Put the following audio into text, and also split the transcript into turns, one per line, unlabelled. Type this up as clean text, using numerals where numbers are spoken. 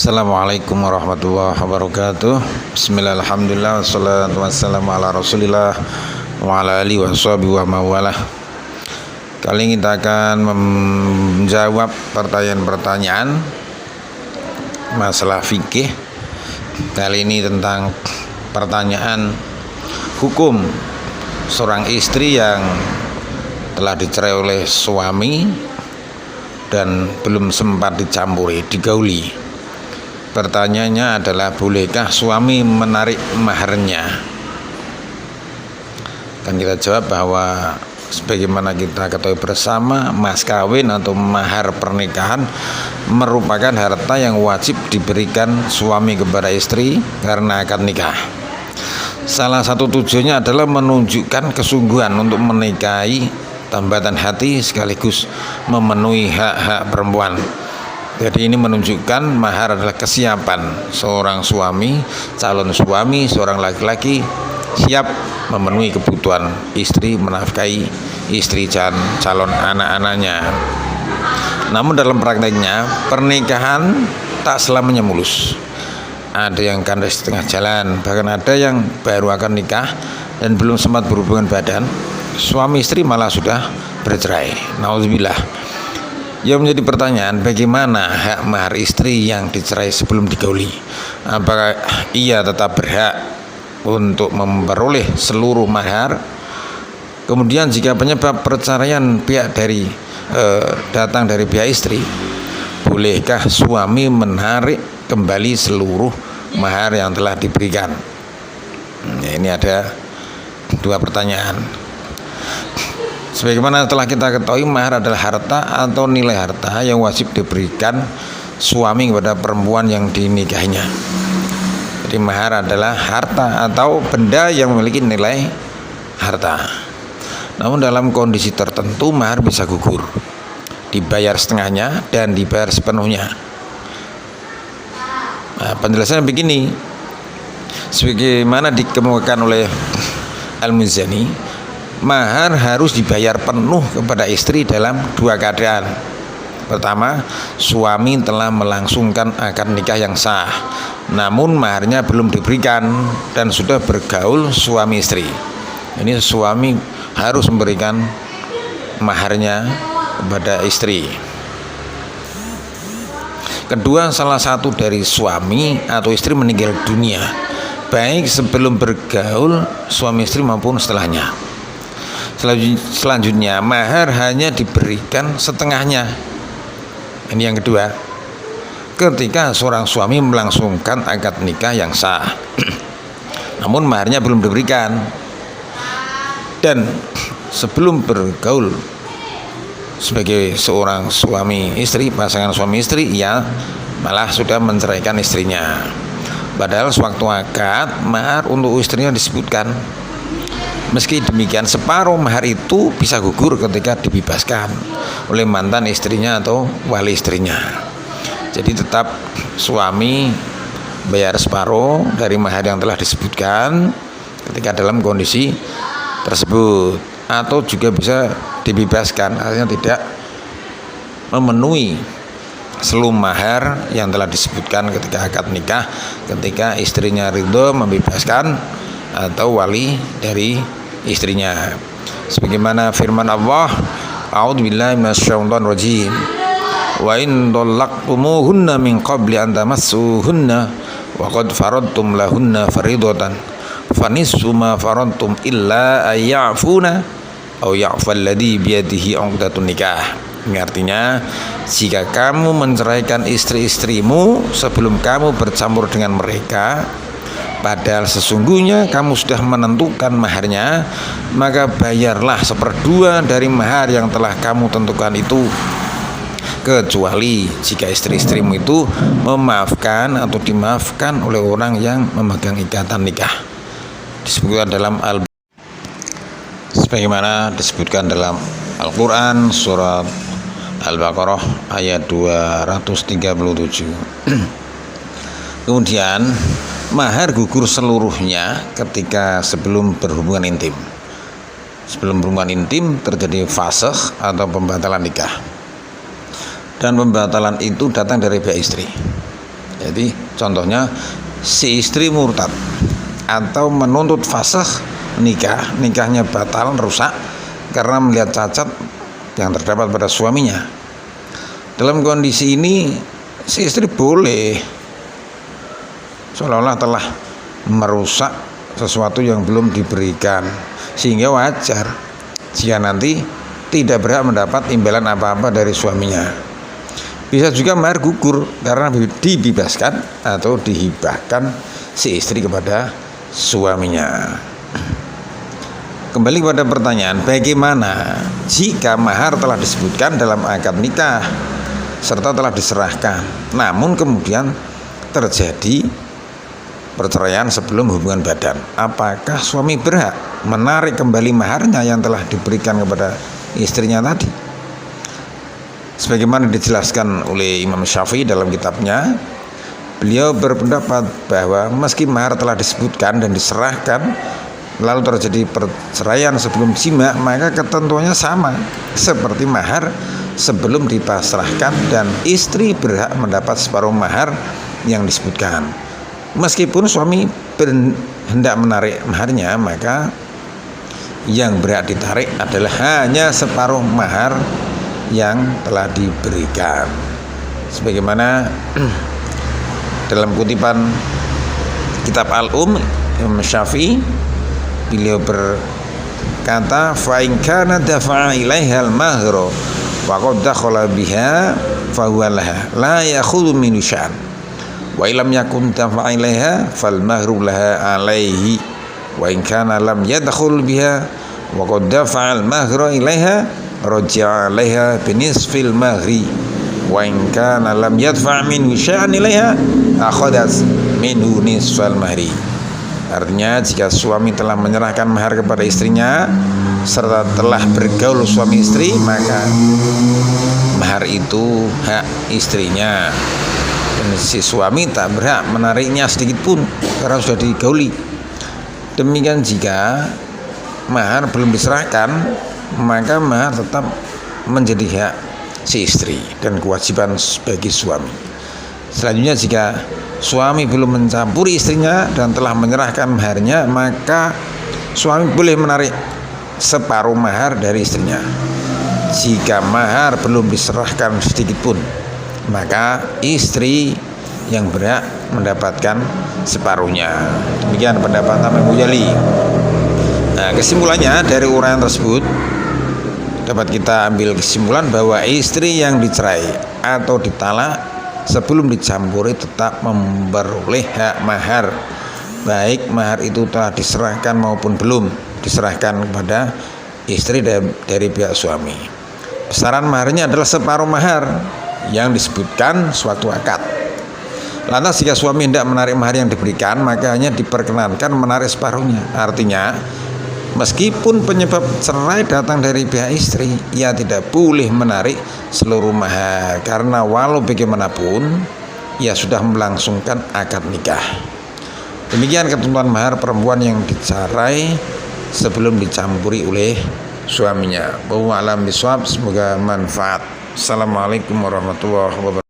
Assalamualaikum warahmatullahi wabarakatuh. Bismillah, alhamdulillah, wassalatu wassalamu ala rasulillah wa ala alihi wa sahbihi wa mawalah. Kali ini kita akan menjawab pertanyaan-pertanyaan masalah fikih. Kali ini tentang pertanyaan hukum seorang istri yang telah dicerai oleh suami dan belum sempat digauli. Pertanyaannya adalah, bolehkah suami menarik maharnya? Dan kita jawab bahwa sebagaimana kita ketahui bersama, mas kawin atau mahar pernikahan merupakan harta yang wajib diberikan suami kepada istri karena akad nikah. Salah satu tujuannya adalah menunjukkan kesungguhan untuk menikahi, tambatan hati, sekaligus memenuhi hak-hak perempuan. Jadi ini menunjukkan mahar adalah kesiapan seorang suami, calon suami, seorang laki-laki siap memenuhi kebutuhan istri, menafkahi istri dan calon anak-anaknya. Namun dalam prakteknya pernikahan tak selamanya mulus. Ada yang kandas di tengah jalan, bahkan ada yang baru akan nikah dan belum sempat berhubungan badan, suami istri malah sudah bercerai. Nauzubillah. Yang menjadi pertanyaan, bagaimana hak mahar istri yang dicerai sebelum digauli? Apakah ia tetap berhak untuk memperoleh seluruh mahar? Kemudian jika penyebab perceraian datang dari pihak istri, bolehkah suami menarik kembali seluruh mahar yang telah diberikan? Ini ada dua pertanyaan. Sebagaimana telah kita ketahui, mahar adalah harta atau nilai harta yang wajib diberikan suami kepada perempuan yang dinikahinya. Jadi mahar adalah harta atau benda yang memiliki nilai harta. Namun dalam kondisi tertentu mahar bisa gugur, dibayar setengahnya dan dibayar sepenuhnya. Nah, penjelasannya begini, sebagaimana dikemukakan oleh Al-Muzani, mahar harus dibayar penuh kepada istri dalam dua keadaan. Pertama, suami telah melangsungkan akad nikah yang sah, namun maharnya belum diberikan dan sudah bergaul suami istri. Ini suami harus memberikan maharnya kepada istri. Kedua, salah satu dari suami atau istri meninggal dunia, baik sebelum bergaul suami istri maupun setelahnya. Selanjutnya, mahar hanya diberikan setengahnya. Ini yang kedua, ketika seorang suami melangsungkan akad nikah yang sah, namun maharnya belum diberikan, dan sebelum bergaul sebagai seorang suami istri, pasangan suami istri, ia malah sudah menceraikan istrinya. Padahal sewaktu akad, mahar untuk istrinya disebutkan. Meski demikian, separuh mahar itu bisa gugur ketika dibebaskan oleh mantan istrinya atau wali istrinya. Jadi tetap suami bayar separuh dari mahar yang telah disebutkan ketika dalam kondisi tersebut, atau juga bisa dibebaskan, artinya tidak memenuhi seluruh mahar yang telah disebutkan ketika akad nikah, ketika istrinya ridho membebaskan atau wali dari istrinya. Sebagaimana firman Allah, a'udzubillahi minasyaitonir rajim, wa in dhallaqtumuhunna min qabli an tamassuhunna wa qad faradtum lahunna faridatan fanisfu ma faradtum illa ayyafuna aw ya'fal ladzi biyadihi 'uqdatun nikah. Ini artinya, jika kamu menceraikan istri-istrimu sebelum kamu bercampur dengan mereka, padahal sesungguhnya kamu sudah menentukan maharnya, maka bayarlah seperdua dari mahar yang telah kamu tentukan itu, kecuali jika istri-istrimu itu memaafkan atau dimaafkan oleh orang yang memegang ikatan nikah. Disebutkan dalam sebagaimana disebutkan dalam Al-Quran surat Al-Baqarah ayat 237. Kemudian mahar gugur seluruhnya ketika sebelum berhubungan intim. Sebelum berhubungan intim terjadi fasakh atau pembatalan nikah. Dan pembatalan itu datang dari pihak istri. Jadi contohnya si istri murtad atau menuntut fasakh nikahnya batal, rusak karena melihat cacat yang terdapat pada suaminya. Dalam kondisi ini si istri boleh seolah-olah telah merusak sesuatu yang belum diberikan, sehingga wajar jika nanti tidak berhak mendapat imbalan apa-apa dari suaminya. Bisa juga mahar gugur karena dibebaskan atau dihibahkan si istri kepada suaminya. Kembali kepada pertanyaan, bagaimana jika mahar telah disebutkan dalam akad nikah serta telah diserahkan, namun kemudian terjadi perceraian sebelum hubungan badan? Apakah suami berhak menarik kembali maharnya yang telah diberikan kepada istrinya tadi? Sebagaimana dijelaskan oleh Imam Syafi'i dalam kitabnya, beliau berpendapat bahwa meski mahar telah disebutkan dan diserahkan lalu terjadi perceraian sebelum jima, maka ketentuannya sama seperti mahar sebelum dipasrahkan, dan istri berhak mendapat separuh mahar yang disebutkan. Meskipun suami hendak menarik maharnya, maka yang berhak ditarik adalah hanya separuh mahar yang telah diberikan. Sebagaimana dalam kutipan kitab Imam Syafi'i, beliau berkata, fa in kana dafa'a ilaiha al-mahra wa qad dakhala biha fa huwa laha la ya'khudhu min sya'an wa illam yakun dafa'a ilaiha fal mahru laha alaihi wa in kana lam yadkhul biha wa qad dafa'a al mahra ilaiha raja'a alaiha binisfil mahri wa in kana lam yadfa' minhu sya'an ilaiha akhadat minhu nisfal mahri. Artinya jika suami telah menyerahkan mahar kepada istrinya serta telah bergaul suami istri, maka mahar itu hak istrinya dan si suami tak berhak menariknya sedikit pun karena sudah digauli. Demikian jika mahar belum diserahkan, maka mahar tetap menjadi hak si istri dan kewajiban bagi suami. Selanjutnya, jika suami belum mencampuri istrinya dan telah menyerahkan maharnya, maka suami boleh menarik separuh mahar dari istrinya. Jika mahar belum diserahkan sedikit pun, maka istri yang berhak mendapatkan separuhnya. Demikian pendapat Imam Ghazali. Nah, kesimpulannya dari uraian tersebut dapat kita ambil kesimpulan bahwa istri yang dicerai atau ditalak sebelum dicampuri tetap memperoleh hak mahar, baik mahar itu telah diserahkan maupun belum diserahkan kepada istri dari pihak suami. Besaran maharnya adalah separuh mahar yang disebutkan suatu akad. Lantas jika suami hendak menarik mahar yang diberikan, maka hanya diperkenankan menarik separuhnya. Artinya, meskipun penyebab cerai datang dari pihak istri, ia tidak boleh menarik seluruh mahar, karena walau bagaimanapun ia sudah melangsungkan akad nikah. Demikian ketentuan mahar perempuan yang dicerai sebelum dicampuri oleh suaminya. Wallahu a'lam bishawab. Semoga manfaat. Assalamualaikum warahmatullahi wabarakatuh.